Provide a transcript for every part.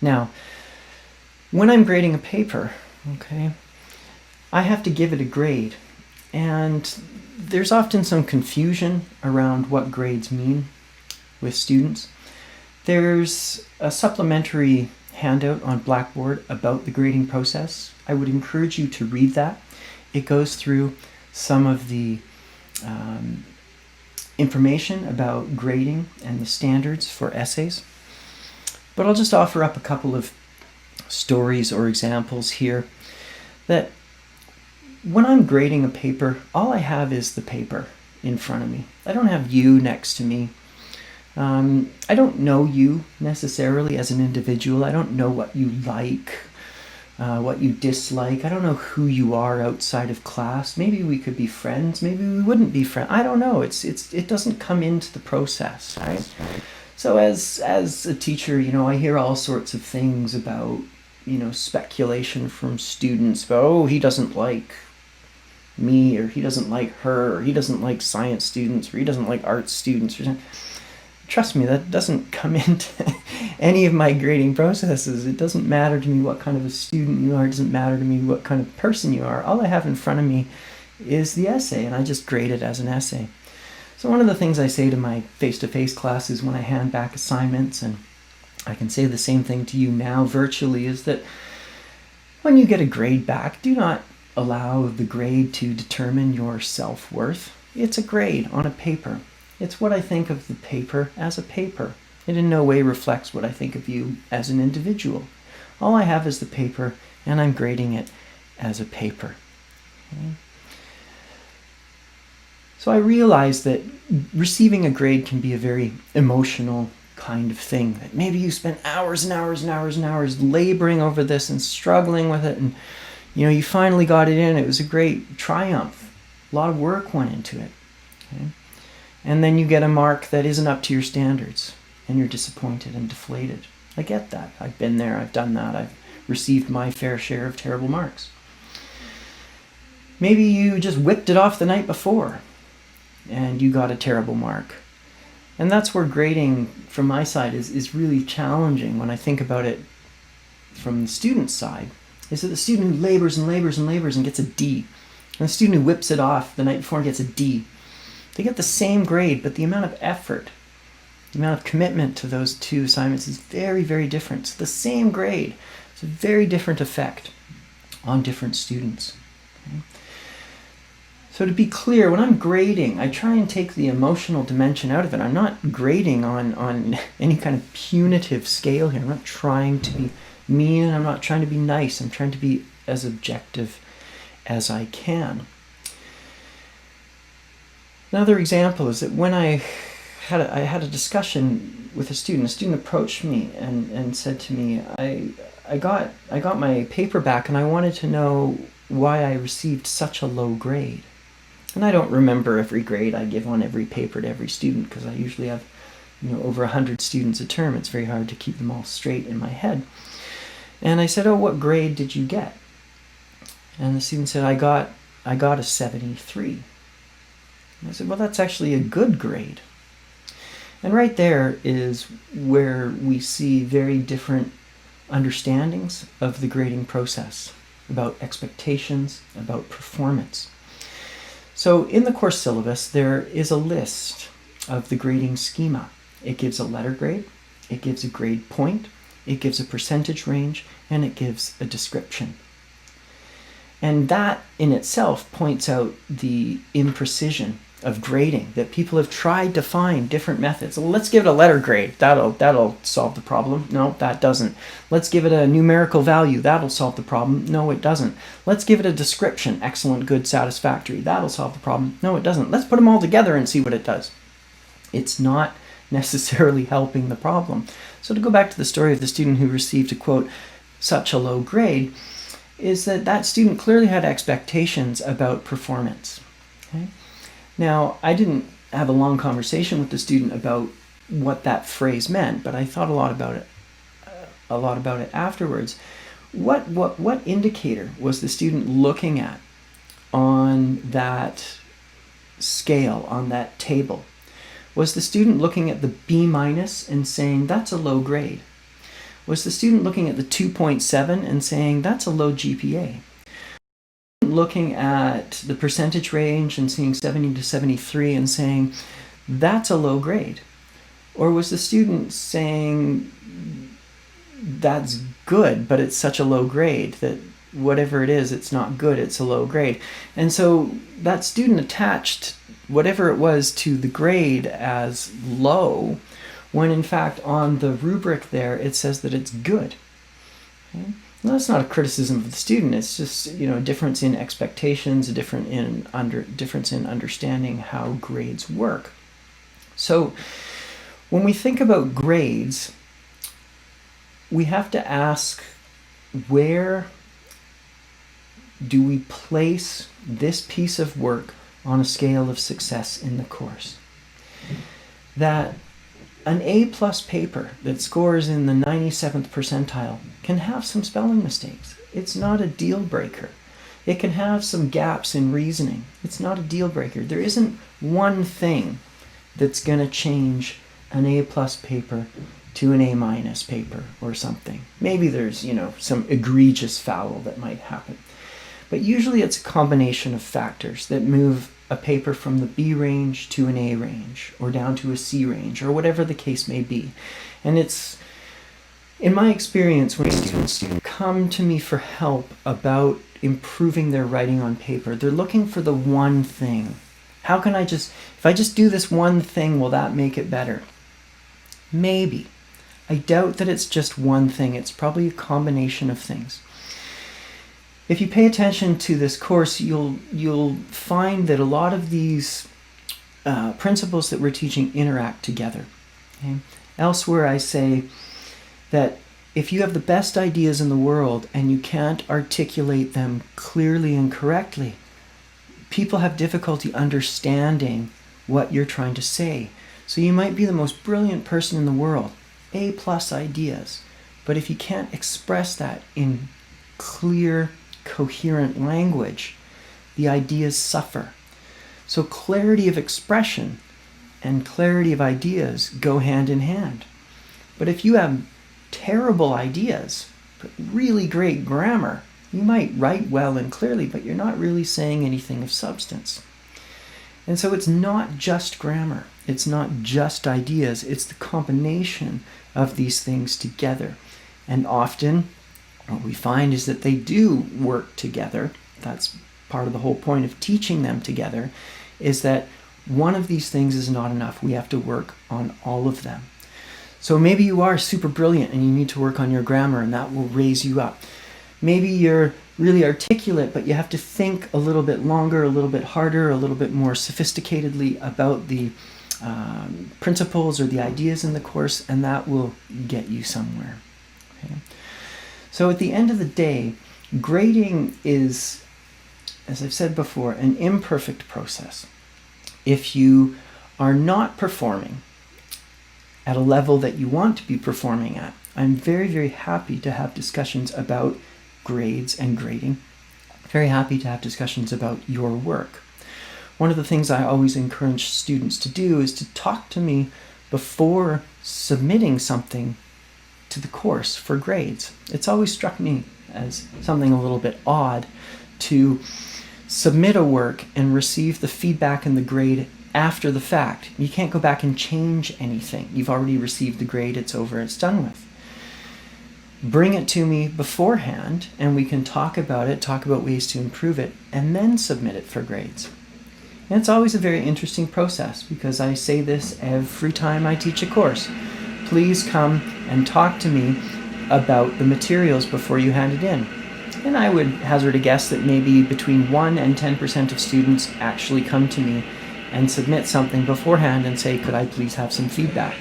Now, when I'm grading a paper, okay, I have to give it a grade. And there's often some confusion around what grades mean with students. There's a supplementary handout on Blackboard about the grading process. I would encourage you to read that. It goes through some of the information about grading and the standards for essays. But I'll just offer up a couple of stories or examples here that when I'm grading a paper, all I have is the paper in front of me. I don't have you next to me. I don't know you necessarily as an individual. I don't know what you like, what you dislike. I don't know who you are outside of class. Maybe we could be friends. Maybe we wouldn't be friends. I don't know. It doesn't come into the process, right? So as a teacher, I hear all sorts of things about, speculation from students about, oh, he doesn't like me, or he doesn't like her, or he doesn't like science students, or he doesn't like art students, or something. Trust me, that doesn't come into any of my grading processes. It doesn't matter to me what kind of a student you are. It doesn't matter to me what kind of person you are. All I have in front of me is the essay, and I just grade it as an essay. So one of the things I say to my face-to-face classes when I hand back assignments, and I can say the same thing to you now virtually, is that when you get a grade back, do not allow the grade to determine your self-worth. It's a grade on a paper. It's what I think of the paper as a paper. It in no way reflects what I think of you as an individual. All I have is the paper, and I'm grading it as a paper. Okay? So I realize that receiving a grade can be a very emotional kind of thing. That maybe you spent hours and hours and hours and hours laboring over this and struggling with it, and you finally got it in. It was a great triumph. A lot of work went into it. Okay? And then you get a mark that isn't up to your standards, and you're disappointed and deflated. I get that. I've been there. I've done that. I've received my fair share of terrible marks. Maybe you just whipped it off the night before, and you got a terrible mark. And that's where grading, from my side, is really challenging when I think about it from the student's side, is that the student who labors and labors and labors and gets a D, and the student who whips it off the night before and gets a D, they get the same grade, but the amount of effort, the amount of commitment to those two assignments is very, very different. It's the same grade. It's a very different effect on different students. Okay? So to be clear, when I'm grading, I try and take the emotional dimension out of it. I'm not grading on any kind of punitive scale here. I'm not trying to be mean, and I'm not trying to be nice. I'm trying to be as objective as I can. Another example is that when I had a discussion with a student approached me and said to me, I got my paper back, and I wanted to know why I received such a low grade. And I don't remember every grade I give on every paper to every student, because I usually have over 100 students a term. It's very hard to keep them all straight in my head. And I said, oh, what grade did you get? And the student said, I got a 73. And I said, well, that's actually a good grade. And right there is where we see very different understandings of the grading process, about expectations, about performance. So in the course syllabus, there is a list of the grading schema. It gives a letter grade, it gives a grade point, it gives a percentage range, and it gives a description. And that in itself points out the imprecision of grading, that people have tried to find different methods. Well, let's give it a letter grade. That'll solve the problem. No, that doesn't. Let's give it a numerical value. That'll solve the problem. No, it doesn't. Let's give it a description. Excellent, good, satisfactory. That'll solve the problem. No, it doesn't. Let's put them all together and see what it does. It's not necessarily helping the problem. So to go back to the story of the student who received a quote, such a low grade, is that student clearly had expectations about performance. Okay? Now, I didn't have a long conversation with the student about what that phrase meant, but I thought a lot about it afterwards. What indicator was the student looking at on that scale, on that table? Was the student looking at the B- and saying, that's a low grade? Was the student looking at the 2.7 and saying, that's a low GPA? Looking at the percentage range and seeing 70 to 73 and saying, that's a low grade? Or was the student saying, that's good, but it's such a low grade that whatever it is, it's not good, it's a low grade? And so that student attached whatever it was to the grade as low, when in fact on the rubric there it says that it's good. Okay? Now, that's not a criticism of the student, it's just a difference in expectations, a difference in understanding how grades work. So when we think about grades, we have to ask, where do we place this piece of work on a scale of success in the course? That an A+ paper that scores in the 97th percentile can have some spelling mistakes. It's not a deal breaker. It can have some gaps in reasoning. It's not a deal breaker. There isn't one thing that's going to change an A+ paper to an A- paper or something. Maybe there's, some egregious foul that might happen. But usually it's a combination of factors that move a paper from the B range to an A range, or down to a C range, or whatever the case may be. And it's, in my experience, when students come to me for help about improving their writing on paper, they're looking for the one thing. How can if I just do this one thing, will that make it better? Maybe. I doubt that it's just one thing. It's probably a combination of things. If you pay attention to this course, you'll find that a lot of these principles that we're teaching interact together. Okay? Elsewhere, I say that if you have the best ideas in the world and you can't articulate them clearly and correctly, people have difficulty understanding what you're trying to say. So you might be the most brilliant person in the world, A+ ideas, but if you can't express that in clear, coherent language, the ideas suffer. So clarity of expression and clarity of ideas go hand in hand. But if you have terrible ideas, but really great grammar, you might write well and clearly, but you're not really saying anything of substance. And so it's not just grammar, it's not just ideas, it's the combination of these things together. And often what we find is that they do work together. That's part of the whole point of teaching them together, is that one of these things is not enough. We have to work on all of them. So maybe you are super brilliant and you need to work on your grammar, and that will raise you up. Maybe you're really articulate, but you have to think a little bit longer, a little bit harder, a little bit more sophisticatedly about the principles or the ideas in the course, and that will get you somewhere. Okay? So at the end of the day, grading is, as I've said before, an imperfect process. If you are not performing at a level that you want to be performing at, I'm very, very happy to have discussions about grades and grading. Very happy to have discussions about your work. One of the things I always encourage students to do is to talk to me before submitting something to the course for grades. It's always struck me as something a little bit odd to submit a work and receive the feedback and the grade after the fact. You can't go back and change anything. You've already received the grade, it's over, it's done with. Bring it to me beforehand and we can talk about it, talk about ways to improve it, and then submit it for grades. And it's always a very interesting process because I say this every time I teach a course. Please come and talk to me about the materials before you hand it in. And I would hazard a guess that maybe between 1 and 10% of students actually come to me and submit something beforehand and say, could I please have some feedback?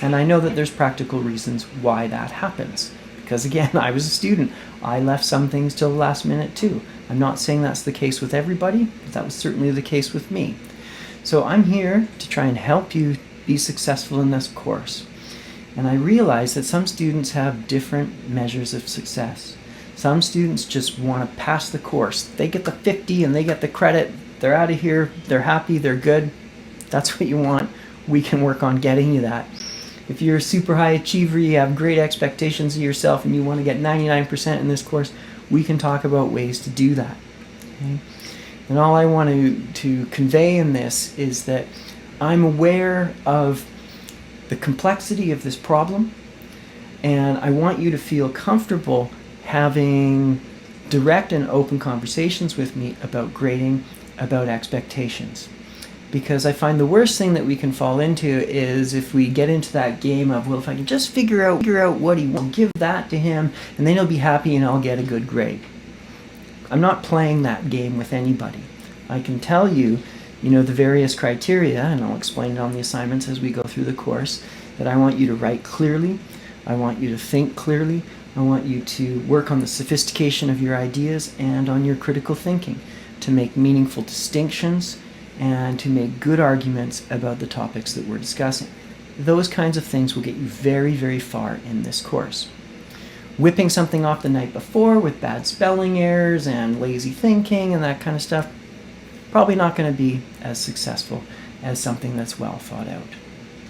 And I know that there's practical reasons why that happens. Because again, I was a student. I left some things till the last minute too. I'm not saying that's the case with everybody, but that was certainly the case with me. So I'm here to try and help you be successful in this course. And I realize that some students have different measures of success. Some students just want to pass the course. They get the 50 and they get the credit. They're out of here. They're happy. They're good. That's what you want. We can work on getting you that. If you're a super high achiever, you have great expectations of yourself, and you want to get 99% in this course, we can talk about ways to do that. Okay? And all I want to convey in this is that I'm aware of the complexity of this problem, and I want you to feel comfortable having direct and open conversations with me about grading, about expectations. Because I find the worst thing that we can fall into is if we get into that game of, well, if I can just figure out what he wants, give that to him, and then he'll be happy and I'll get a good grade. I'm not playing that game with anybody. I can tell you, the various criteria, and I'll explain it on the assignments as we go through the course, that I want you to write clearly, I want you to think clearly, I want you to work on the sophistication of your ideas and on your critical thinking, to make meaningful distinctions and to make good arguments about the topics that we're discussing. Those kinds of things will get you very, very far in this course. Whipping something off the night before with bad spelling errors and lazy thinking and that kind of stuff, probably not going to be as successful as something that's well thought out.